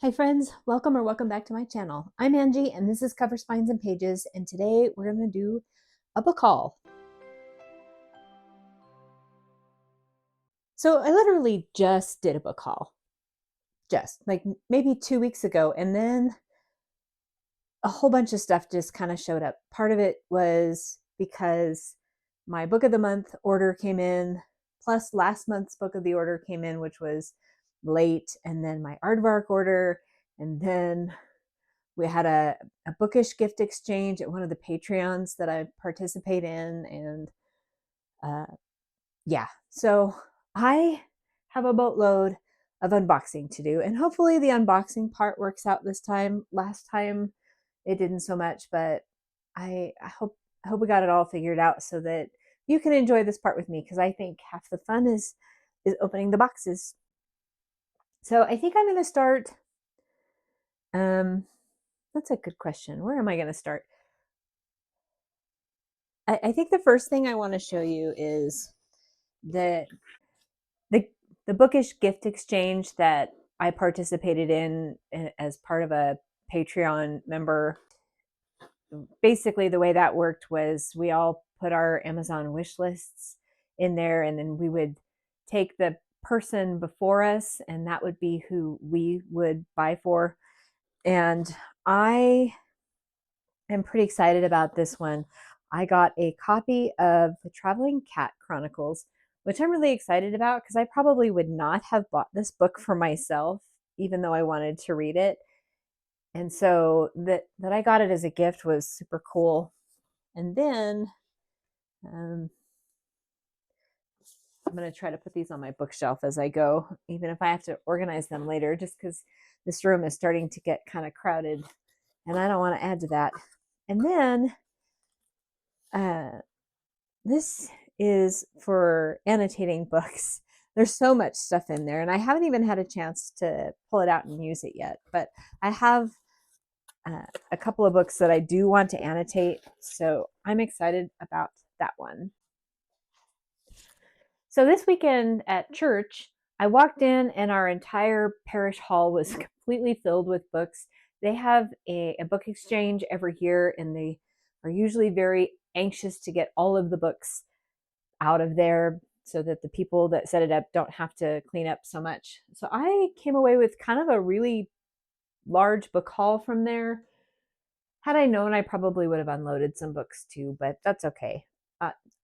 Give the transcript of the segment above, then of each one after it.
Hi friends, welcome back to my channel. I'm Angie and this is Cover Spines and Pages, and today we're going to do a book haul. So I literally just did a book haul, just like maybe 2 weeks ago, and then a whole bunch of stuff just kind of showed up. Part of it was because my book of the month order came in, plus last month's book of the order came in, which was late, and then my Aardvark order, and then we had a bookish gift exchange at one of the Patreons that I participate in. And yeah, so I have a boatload of unboxing to do. And hopefully the unboxing part works out this time. Last time it didn't so much, but I hope we got it all figured out so that you can enjoy this part with me, because I think half the fun is opening the boxes. So I think I'm going to start. Um, that's a good question. Where am I going to start? I think the first thing I want to show you is that the the bookish gift exchange that I participated in as part of a Patreon member. Basically, the way that worked was we all put our Amazon wish lists in there, and then we would take the person before us, and that would be who we would buy for. And I am pretty excited about this one. I got a copy of the Traveling Cat Chronicles, which I'm really excited about because I probably would not have bought this book for myself, even though I wanted to read it. And so that I got it as a gift was super cool. And then um, I'm going to try to put these on my bookshelf as I go, even if I have to organize them later, just because this room is starting to get kind of crowded and I don't want to add to that. And then this is for annotating books. There's so much stuff in there, and I haven't even had a chance to pull it out and use it yet. But I have a couple of books that I do want to annotate, so I'm excited about that one. So this weekend at church, I walked in and our entire parish hall was completely filled with books. They have a book exchange every year, and they are usually very anxious to get all of the books out of there so that the people that set it up don't have to clean up so much. So I came away with kind of a really large book haul from there. Had I known, I probably would have unloaded some books too, but that's okay.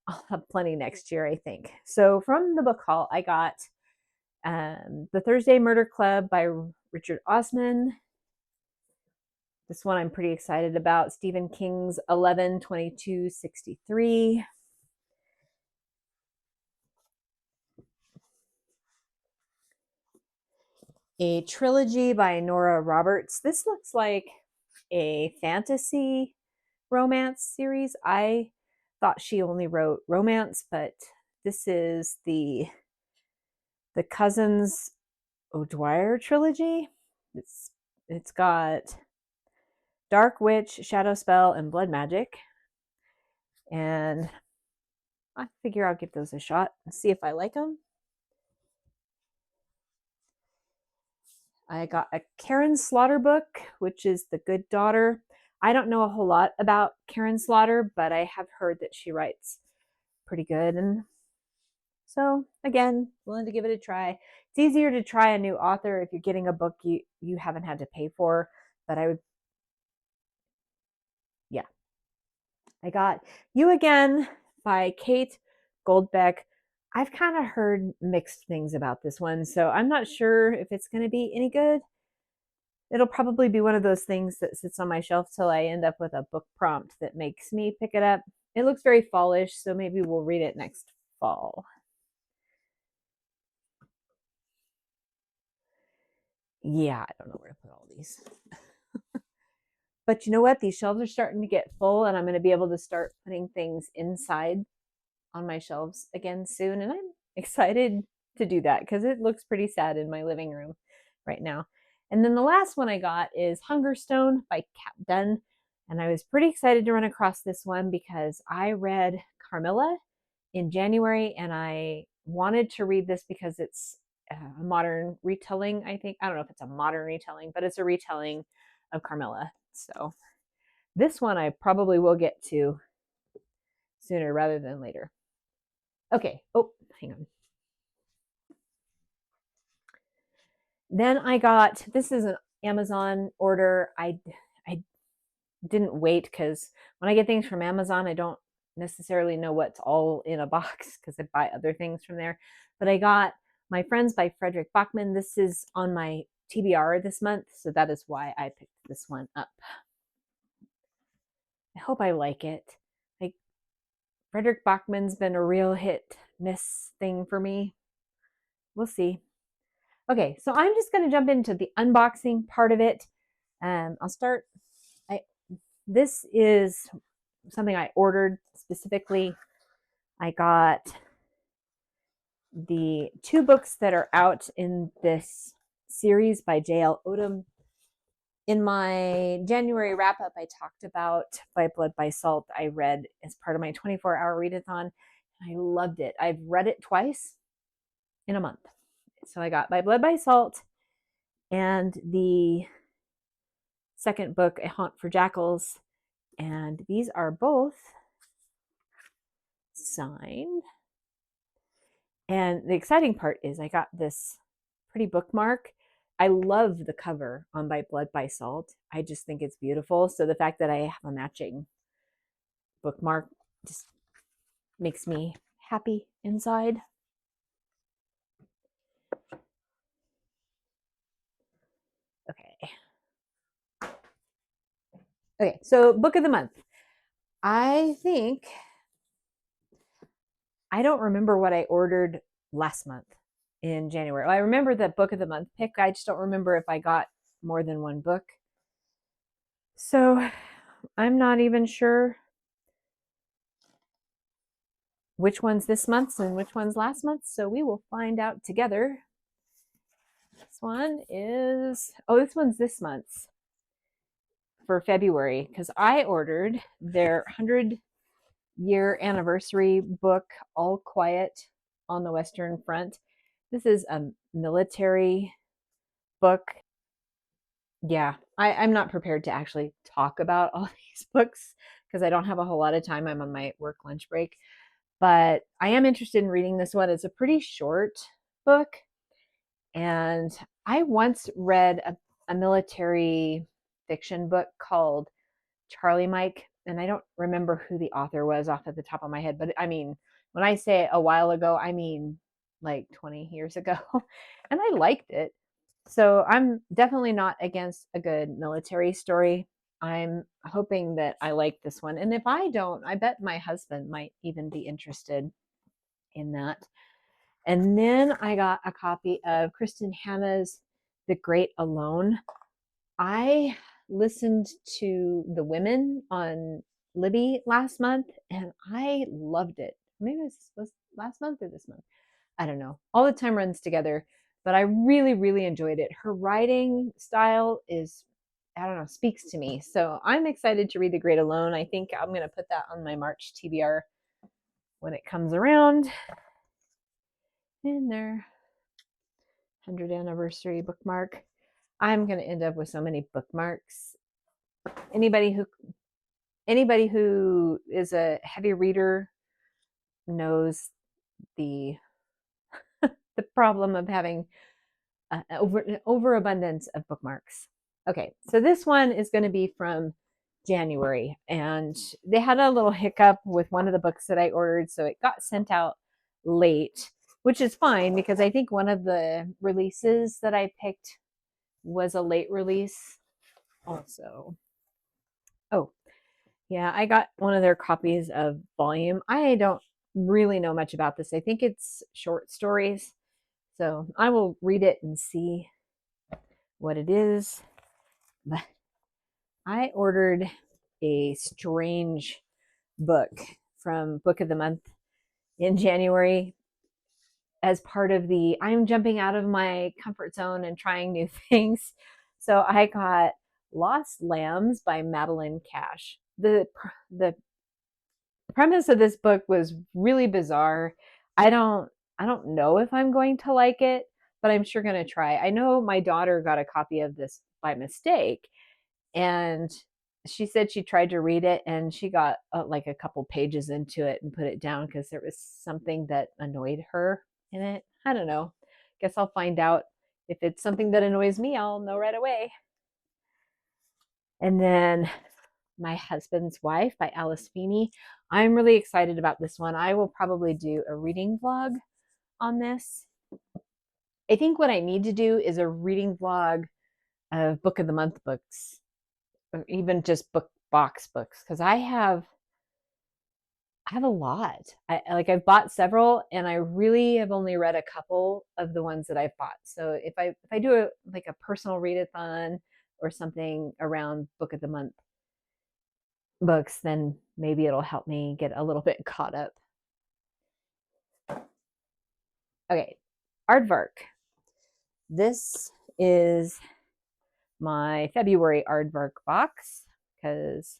I'll have plenty next year, I think. So from the book haul, I got The Thursday Murder Club by Richard Osman. This one I'm pretty excited about. Stephen King's 11/22/63. A Trilogy by Nora Roberts. This looks like a fantasy romance series. I thought she only wrote romance, but this is the Cousins O'Dwyer trilogy. It's got Dark Witch, Shadow Spell, and Blood Magic. And I figure I'll give those a shot and see if I like them. I got a Karen Slaughter book, which is The Good Daughter. I don't know a whole lot about Karen Slaughter, but I have heard that she writes pretty good. And so, again, willing to give it a try. It's easier to try a new author if you're getting a book you haven't had to pay for. But I would, yeah. I got You Again by Kate Goldbeck. I've kind of heard mixed things about this one, so I'm not sure if it's going to be any good. It'll probably be one of those things that sits on my shelf till I end up with a book prompt that makes me pick it up. It looks very fallish, so maybe we'll read it next fall. Yeah, I don't know where to put all these. But you know what? These shelves are starting to get full, and I'm going to be able to start putting things inside on my shelves again soon. And I'm excited to do that because it looks pretty sad in my living room right now. And then the last one I got is Hungerstone by Kat Dunn. And I was pretty excited to run across this one because I read Carmilla in January, and I wanted to read this because it's a modern retelling, I think. I don't know if it's a modern retelling, but it's a retelling of Carmilla. So this one I probably will get to sooner rather than later. Okay. Oh, hang on. Then I got, this is an Amazon order. I didn't wait because when I get things from Amazon, I don't necessarily know what's all in a box because I buy other things from there. But I got My Friends by Frederick Bachman. This is on my TBR this month, so that is why I picked this one up. I hope I like it. Like, Frederick Bachman's been a real hit miss thing for me. We'll see. Okay, so I'm just going to jump into the unboxing part of it. I'll start. This is something I ordered specifically. I got the 2 books that are out in this series by J.L. Odom. In my January wrap up, I talked about By Blood, by Salt. I read as part of my 24-hour readathon. I loved it. I've read it twice in a month. So I got By Blood, by Salt and the second book, A Haunt for Jackals. And these are both signed. And the exciting part is I got this pretty bookmark. I love the cover on By Blood, by Salt. I just think it's beautiful. So the fact that I have a matching bookmark just makes me happy inside. Okay, so book of the month. I don't remember what I ordered last month in January. Well, I remember the book of the month pick. I just don't remember if I got more than one book. So I'm not even sure which one's this month's and which one's last month. So we will find out together. This one's this month's for February because I ordered their 100-year anniversary book, All Quiet on the Western Front. This is a military book. Yeah, I'm not prepared to actually talk about all these books because I don't have a whole lot of time. I'm on my work lunch break. But I am interested in reading this one. It's a pretty short book. And I once read a military fiction book called Charlie Mike. And I don't remember who the author was off at the top of my head. But I mean, when I say a while ago, I mean like 20 years ago. And I liked it. So I'm definitely not against a good military story. I'm hoping that I like this one. And if I don't, I bet my husband might even be interested in that. And then I got a copy of Kristen Hanna's The Great Alone. I listened to The Women on Libby last month and I loved it. Maybe it was last month or this month. I don't know. All the time runs together, but I really, really enjoyed it. Her writing style is, I don't know, speaks to me. So I'm excited to read The Great Alone. I think I'm going to put that on my March TBR when it comes around. And their 100th anniversary bookmark. I'm going to end up with so many bookmarks. Anybody who is a heavy reader knows the the problem of having overabundance of bookmarks. Okay, so this one is going to be from January, and they had a little hiccup with one of the books that I ordered, so it got sent out late, which is fine because I think one of the releases that I picked was a late release also. Oh, yeah, I got one of their copies of Volume. I don't really know much about this. I think it's short stories. So I will read it and see what it is. But I ordered a strange book from Book of the Month in January as part of the I'm jumping out of my comfort zone and trying new things. So I got Lost Lambs by Madeline Cash. The premise of this book was really bizarre. I don't know if I'm going to like it, but I'm sure going to try. I know my daughter got a copy of this by mistake, and she said she tried to read it and she got like a couple pages into it and put it down because there was something that annoyed her in it. I don't know. Guess I'll find out. If it's something that annoys me, I'll know right away. And then My Husband's Wife by Alice Feeney. I'm really excited about this one. I will probably do a reading vlog on this. I think what I need to do is a reading vlog of Book of the Month books, or even just book box books, because I have a lot. I've bought several, and I really have only read a couple of the ones that I've bought. So if I do a personal readathon or something around Book of the Month books, then maybe it'll help me get a little bit caught up. Okay, Aardvark. This is my February Aardvark box because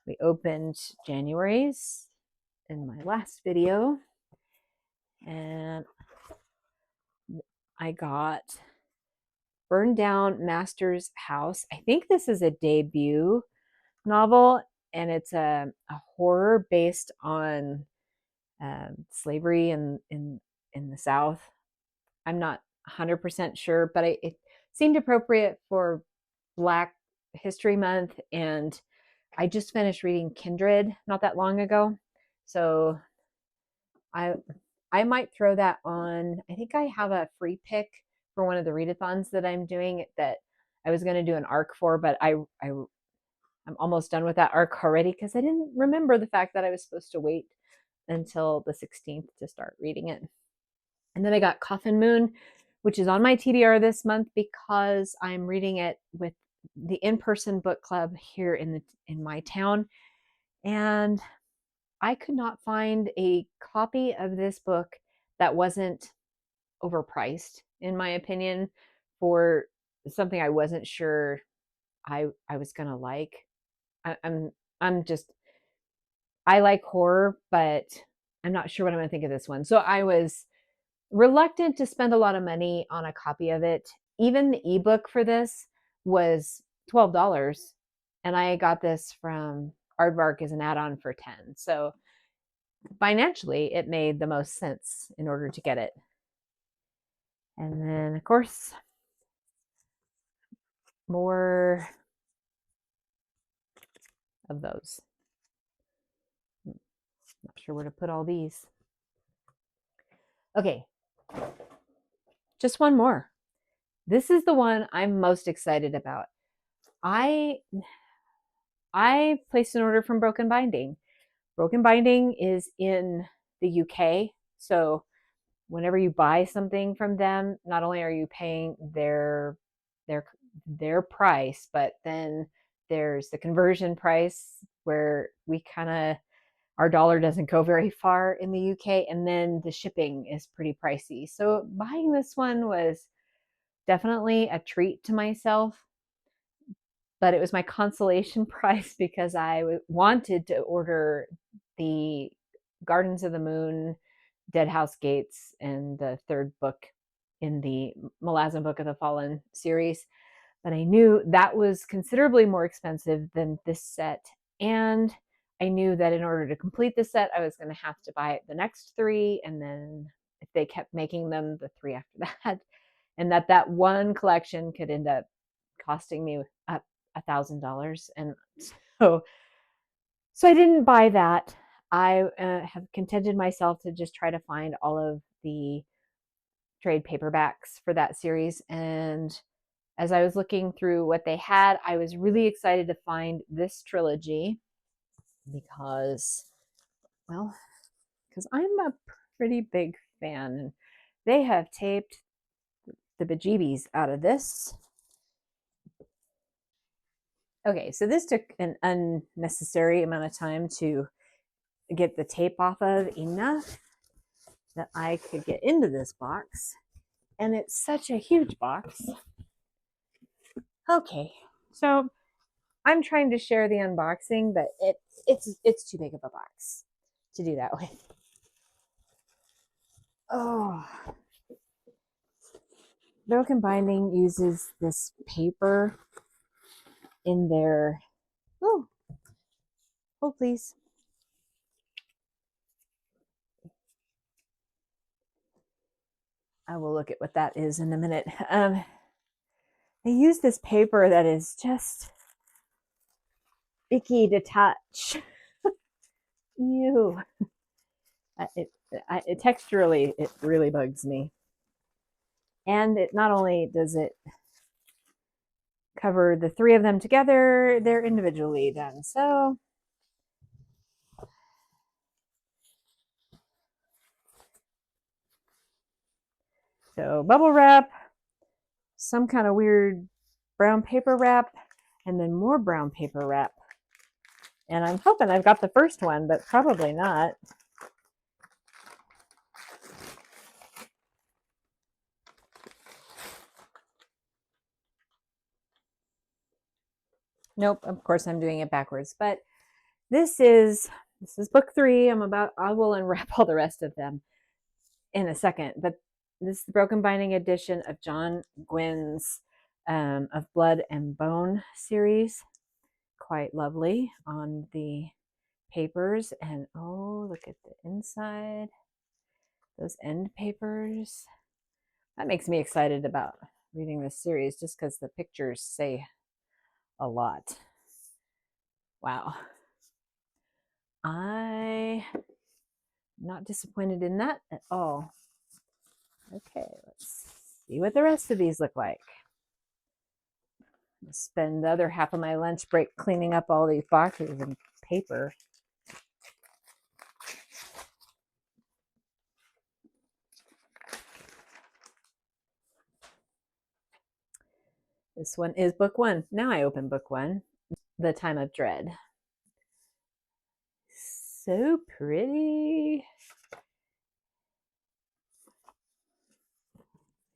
we opened January's in my last video, and I got Burned Down Master's House. I think this is a debut novel, and it's a horror based on slavery in the South. I'm not 100% sure, but it seemed appropriate for Black History Month, and I just finished reading Kindred not that long ago, so I might throw that on. I think I have a free pick for one of the readathons that I'm doing that I was going to do an arc for, but I'm almost done with that arc already because I didn't remember the fact that I was supposed to wait until the 16th to start reading it. And then I got Coffin Moon, which is on my TBR this month because I'm reading it with the in-person book club here in my town, and I could not find a copy of this book that wasn't overpriced, in my opinion, for something I wasn't sure I was gonna like. I'm just I like horror, but I'm not sure what I'm gonna think of this one. So I was reluctant to spend a lot of money on a copy of it. Even the ebook for this was $12, and I got this from Aardvark as an add-on for 10. So financially, it made the most sense in order to get it. And then, of course, more of those. Not sure where to put all these. Okay, just one more. This is the one I'm most excited about. I placed an order from Broken Binding. Broken Binding is in the UK, so whenever you buy something from them, not only are you paying their price, but then there's the conversion price where we kind of our dollar doesn't go very far in the UK, and then the shipping is pretty pricey. So buying this one was definitely a treat to myself, but it was my consolation prize because I wanted to order the Gardens of the Moon, Dead House Gates, and the third book in the Malazan Book of the Fallen series. But I knew that was considerably more expensive than this set. And I knew that in order to complete the set, I was going to have to buy the next three. And then if they kept making them, the three after that. And that one collection could end up costing me up $1,000. And so I didn't buy that. I have contented myself to just try to find all of the trade paperbacks for that series. And as I was looking through what they had, I was really excited to find this trilogy because, well, because I'm a pretty big fan. They have taped the bejeebies out of this. Okay, so this took an unnecessary amount of time to get the tape off of, enough that I could get into this box. And it's such a huge box. Okay, so I'm trying to share the unboxing, but it's too big of a box to do that with. Oh, Broken Binding uses this paper in their, oh, hold please. I will look at what that is in a minute. They use this paper that is just icky to touch. Ew. Texturally, it really bugs me. And it not only does it cover the three of them together, they're individually done. So bubble wrap, some kind of weird brown paper wrap, and then more brown paper wrap. And I'm hoping I've got the first one, but probably not. Nope, of course I'm doing it backwards. But this is book 3. I will unwrap all the rest of them in a second. But this is the Broken Binding edition of John Gwynne's of Blood and Bone series. Quite lovely on the papers. And oh, look at the inside. Those end papers. That makes me excited about reading this series just because the pictures say a lot. Wow. I'm not disappointed in that at all. Okay, let's see what the rest of these look like. I'll spend the other half of my lunch break cleaning up all these boxes and paper. This one is book 1. Now I open book 1, The Time of Dread. So pretty.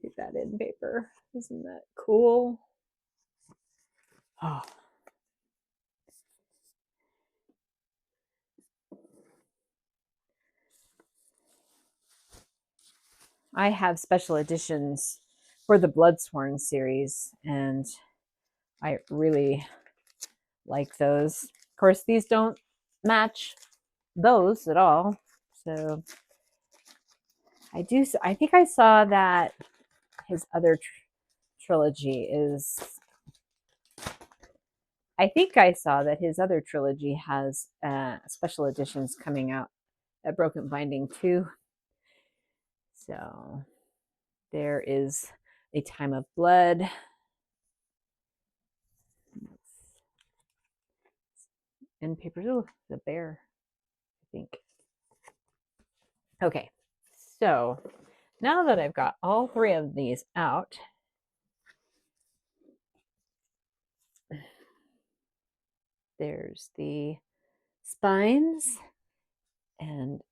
Get that in paper. Isn't that cool? Oh. I have special editions for the Bloodsworn series, and I really like those. Of course, these don't match those at all. So I think I saw that his other trilogy is. I think I saw that his other trilogy has special editions coming out at Broken Binding too. So there is A Time of Blood. And papers. Oh, the bear, I think. Okay, so now that I've got all 3 of these out, there's the spines and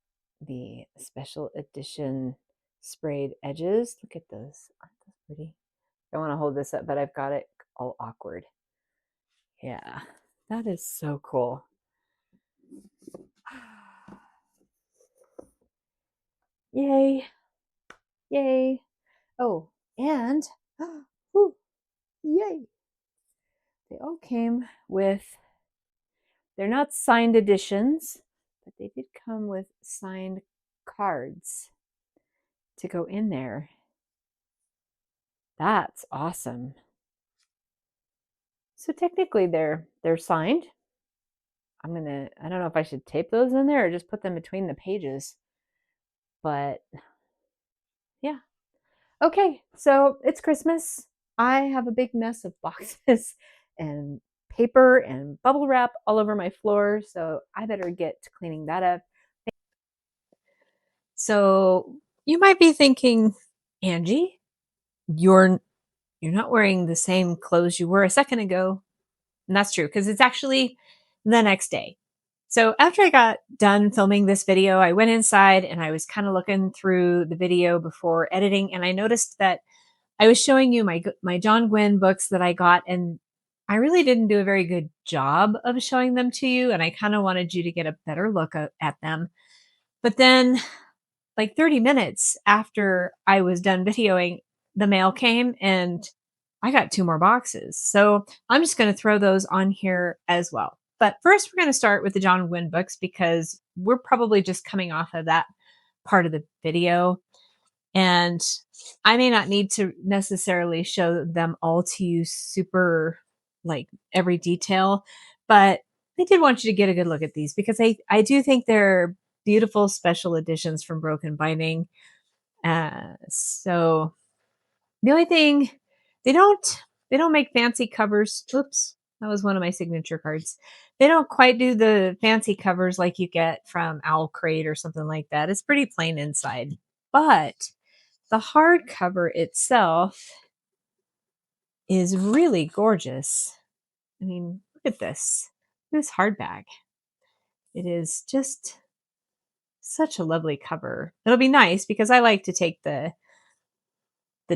the special edition sprayed edges. Look at those. Aren't those pretty? I want to hold this up, but I've got it all awkward. Yeah, that is so cool. Yay. Yay. Oh, and whew, yay. They all came with, they're not signed editions, but they did come with signed cards to go in there. That's awesome. So technically they're signed. I don't know if I should tape those in there or just put them between the pages. But yeah. Okay, so it's Christmas. I have a big mess of boxes and paper and bubble wrap all over my floor, so I better get to cleaning that up. So you might be thinking, Angie, you're not wearing the same clothes you were a second ago. And that's true, because it's actually the next day. So after I got done filming this video, I went inside and I was kind of looking through the video before editing, and I noticed that I was showing you my John Gwynne books that I got, and I really didn't do a very good job of showing them to you, and I kind of wanted you to get a better look at them. But then, like 30 minutes after I was done videoing, the mail came and I got 2 more boxes. So I'm just going to throw those on here as well. But first, we're going to start with the John Gwynne books because we're probably just coming off of that part of the video. And I may not need to necessarily show them all to you super, like, every detail, but I did want you to get a good look at these because I do think they're beautiful special editions from Broken Binding. So the only thing they don't they don't make fancy covers. Oops, that was one of my signature cards. They don't quite do the fancy covers like you get from Owl Crate or something like that. It's pretty plain inside. But the hardcover itself is really gorgeous. I mean, look at this. This hardback. It is just such a lovely cover. It'll be nice because I like to take the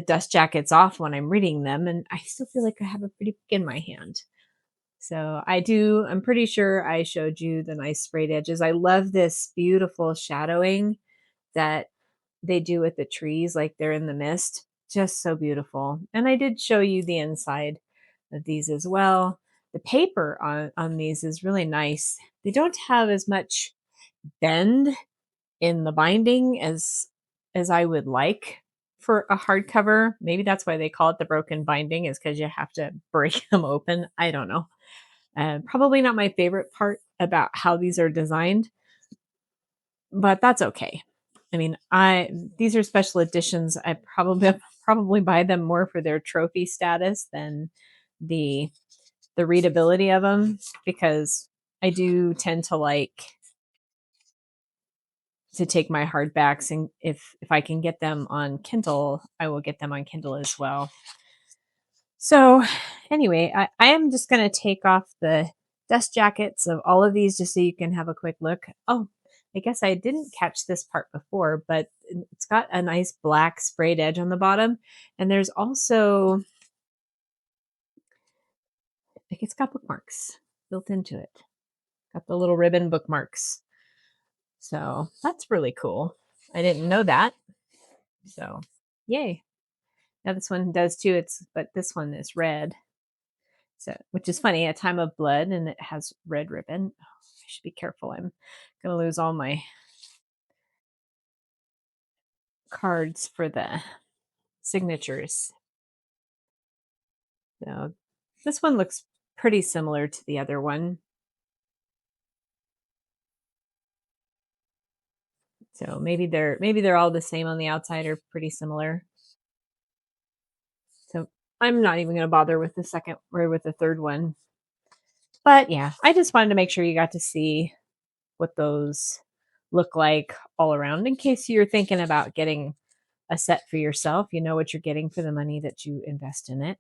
dust jackets off when I'm reading them, and I still feel like I have a pretty book in my hand. So I'm pretty sure I showed you the nice sprayed edges. I love this beautiful shadowing that they do with the trees, like they're in the mist. Just so beautiful. And I did show you the inside of these as well. The paper on these is really nice. They don't have as much bend in the binding as I would like for a hardcover. Maybe that's why they call it the broken binding, is because you have to break them open. I don't know. Probably not my favorite part about how these are designed, but that's okay. I mean, these are special editions. I probably buy them more for their trophy status than the readability of them, because I do tend to like to take my hardbacks, and if I can get them on Kindle, I will get them on Kindle as well. So anyway, I am just going to take off the dust jackets of all of these just so you can have a quick look. Oh, I guess I didn't catch this part before, but it's got a nice black sprayed edge on the bottom. And there's also, like, it's got bookmarks built into it. Got the little ribbon bookmarks. So that's really cool. I didn't know that. So yay. Now this one does too. But this one is red. So, which is funny, a time of blood, and it has red ribbon. Oh, I should be careful. I'm going to lose all my cards for the signatures. So this one looks pretty similar to the other one. So maybe they're all the same on the outside, or pretty similar. So I'm not even going to bother with the second or with the third one. But yeah, I just wanted to make sure you got to see what those look like all around, in case you're thinking about getting a set for yourself. You know what you're getting for the money that you invest in it.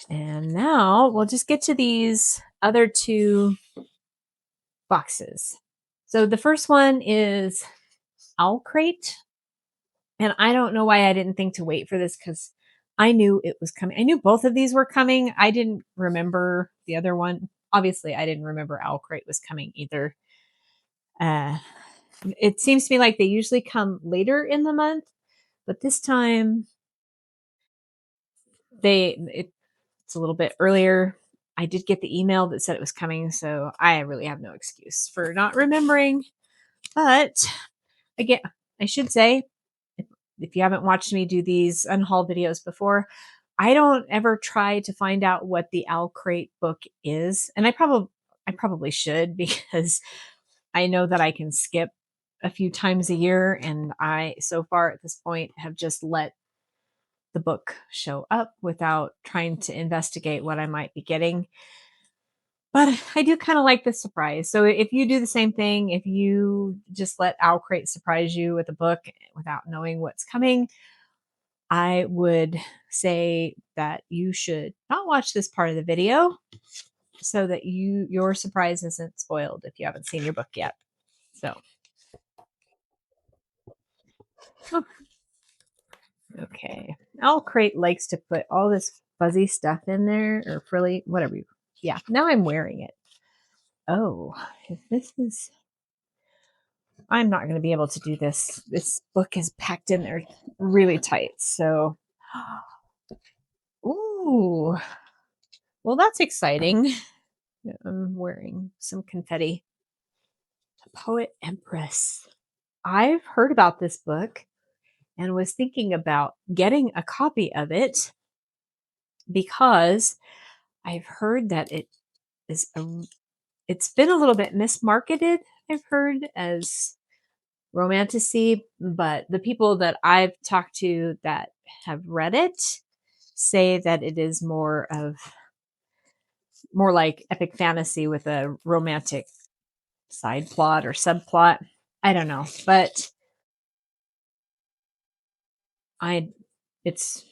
And now we'll just get to these other 2 boxes. So the first one is Owl Crate. And I don't know why I didn't think to wait for this, because I knew it was coming. I knew both of these were coming. I didn't remember the other one. Obviously, I didn't remember Owl Crate was coming either. It seems to me like they usually come later in the month, but this time it's a little bit earlier. I did get the email that said it was coming, so I really have no excuse for not remembering. But again, I should say, if you haven't watched me do these unhaul videos before, I don't ever try to find out what the Owl Crate book is, and I probably should, because I know that I can skip a few times a year, and I, so far at this point, have just let the book show up without trying to investigate what I might be getting. But I do kind of like the surprise. So if you do the same thing, if you just let Owl Crate surprise you with a book without knowing what's coming, I would say that you should not watch this part of the video, so that your surprise isn't spoiled if you haven't seen your book yet. So, okay. Owl Crate likes to put all this fuzzy stuff in there, or frilly, whatever. Yeah, now I'm wearing it. Oh, this is I'm not going to be able to do this. This book is packed in there really tight. So, ooh, well, that's exciting. I'm wearing some confetti. The Poet Empress. I've heard about this book and was thinking about getting a copy of it because I've heard that it's been a little bit mismarketed, I've heard, as romantasy, but the people that I've talked to that have read it say that it is more like epic fantasy with a romantic side plot or subplot. I don't know, but I it's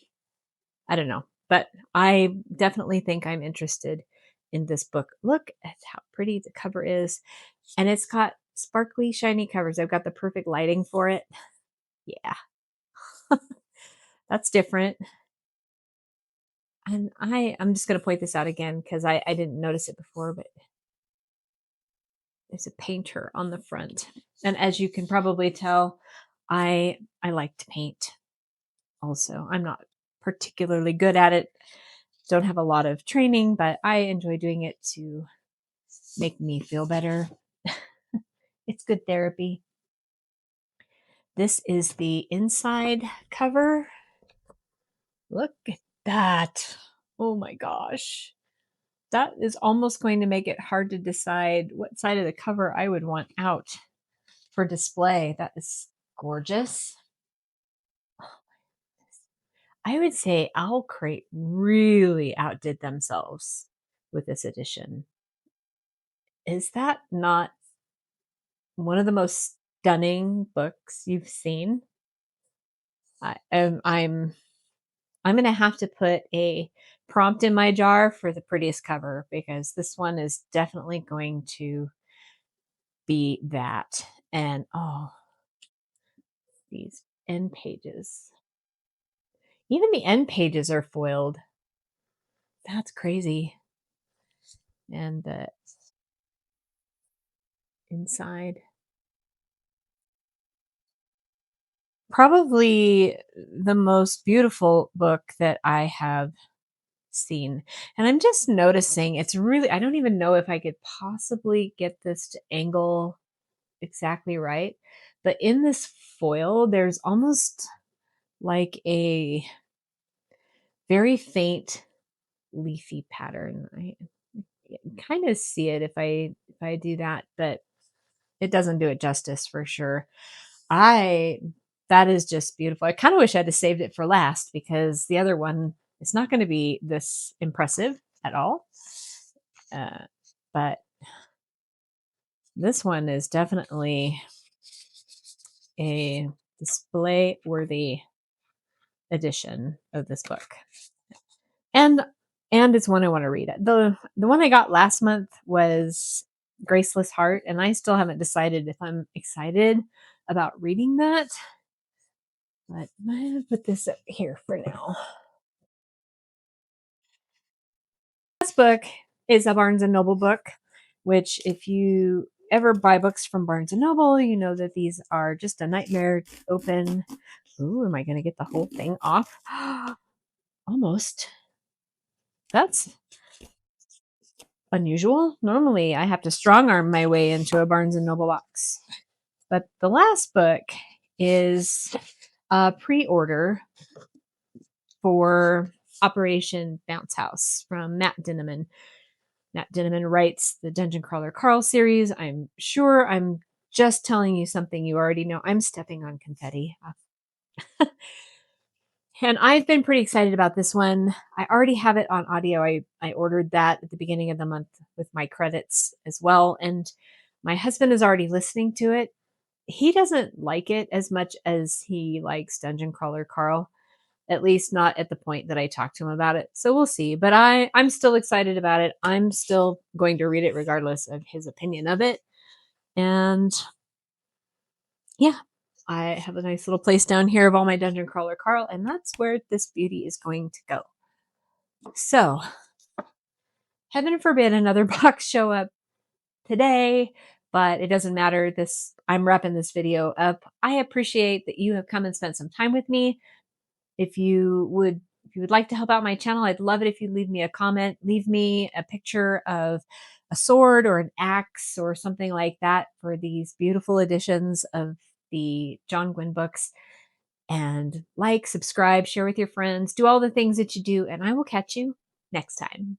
I don't know, but I definitely think I'm interested in this book. Look at how pretty the cover is, and it's got sparkly shiny covers. I've got the perfect lighting for it. Yeah. That's different. And I'm just going to point this out again because I didn't notice it before, but there's a painter on the front. And as you can probably tell, I like to paint also. I'm not particularly good at it. Don't have a lot of training, but I enjoy doing it to make me feel better. It's good therapy. This is the inside cover. Look at that. Oh my gosh. That is almost going to make it hard to decide what side of the cover I would want out for display. That is gorgeous. I would say Owl Crate really outdid themselves with this edition. Is that not one of the most stunning books you've seen? I'm going to have to put a prompt in my jar for the prettiest cover because this one is definitely going to be that. And oh, these end pages. Even the end pages are foiled. That's crazy. And the inside. Probably the most beautiful book that I have seen. And I'm just noticing it's really, I don't even know if I could possibly get this to angle exactly right. But in this foil, there's almost like a very faint leafy pattern. I kind of see it if I do that, but it doesn't do it justice for sure. That is just beautiful. I kind of wish I'd have saved it for last because the other one is not going to be this impressive at all. But this one is definitely a display worthy edition of this book. And it's one I want to read. The one I got last month was Graceless Heart, and I still haven't decided if I'm excited about reading that. But I'm going to put this up here for now. This book is a Barnes & Noble book, which if you ever buy books from Barnes & Noble, you know that these are just a nightmare to open. Ooh, am I going to get the whole thing off? Almost. That's unusual. Normally, I have to strong arm my way into a Barnes & Noble box. But the last book is a pre-order for Operation Bounce House from Matt Dinneman. Matt Dinneman writes the Dungeon Crawler Carl series. I'm sure I'm just telling you something you already know. I'm stepping on confetti. And I've been pretty excited about this one. I already have it on audio. I ordered that at the beginning of the month with my credits as well. And my husband is already listening to it. He doesn't like it as much as he likes Dungeon Crawler Carl, at least not at the point that I talked to him about it. So we'll see. But I'm still excited about it. I'm still going to read it regardless of his opinion of it. And yeah, I have a nice little place down here of all my Dungeon Crawler Carl, and that's where this beauty is going to go. So, heaven forbid another box show up today, but it doesn't matter. I'm wrapping this video up. I appreciate that you have come and spent some time with me. If you would like to help out my channel, I'd love it if you leave me a comment, leave me a picture of a sword or an axe or something like that for these beautiful editions of the John Gwynne books. And like, subscribe, share with your friends, do all the things that you do, and I will catch you next time.